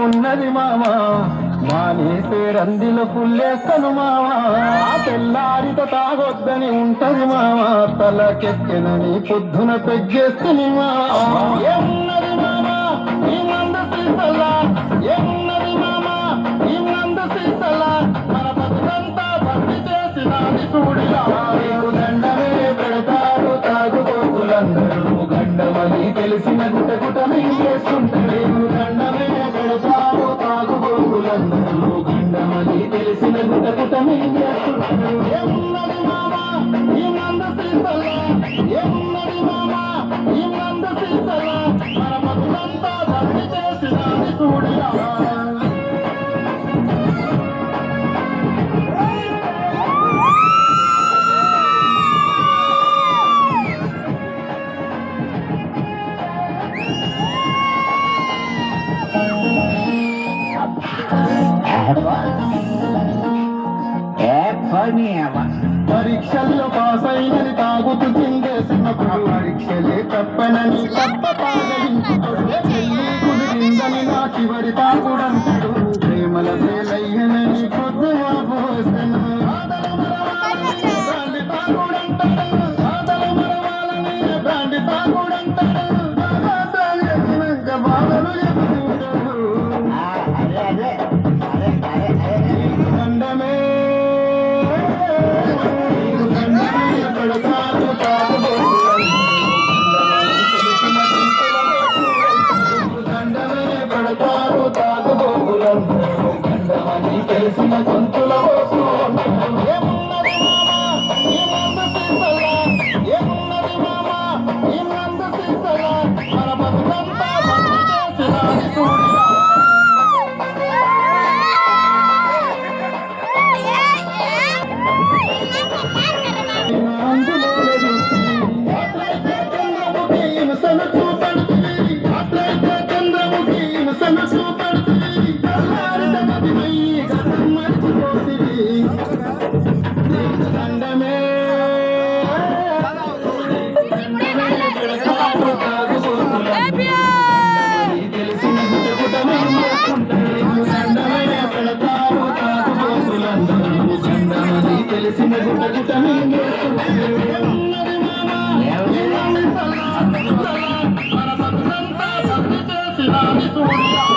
ఉన్నది మామా మానేసే రందిలో పుల్లేస్తాను మామా తెల్లారితో తాగొద్దని ఉంటది మామా తలకెక్కెనని పొద్దున పెగ్గేస్తుంది మామా ఏమున్నది మామా ఈ మంద సీసలా ఏమున్నది మామా ఈ మంద సీసలా మన బతుకంతా భక్తి చేసినది చూడిలా దండమే పెడతారు తాగుబోతులందరూ గండమని తెలిసిన గుటగుట మింగేస్తుంటారు దండమే పెడతారు తాగుబోతులందరూ గండమని తెలిసిన గుటగుట మింగేస్తుంటారు ఏమున్నది మామా ఈ మంద సీసలా ఏమున్నది మామా ఈ మంద సీసలా మన బతుకంతా భక్తి చేసినది చూడిలా పరీక్షల్లో పాస్ అయినని తాగుతూ చిందేసినప్పుడు పరీక్షలే తప్పనని తప్ప కుదిరిందని నా చివరి తాగుడంటాడు ప్రేమల వేలయ్యనని పొద్దున పోసను బ్రాండి తాగుడంటాడు సాదల మరవాలని బ్రాండి తాగుడంటాడు బాధలు చెబుతుంటాడు దండమే తెలిసిన గొంతుల ఏమున్నది మామా ఈ మంద సీసలా ఏమున్నది మామా ఈ మంద సీసలా మన బతుకంతా భక్తి చేసినది చూడిలా చంద్రముఖి హింసను చూపడుతుంది చంద్రముఖి హింసను చూపడుతుంది దండమే తెలిసిన పెడతారు తాగుబోతులందరూ గండమని తెలిసిన గుటగుట ఉన్నది మామా మన బతుకంతా భక్తి చేసినది చూడిలా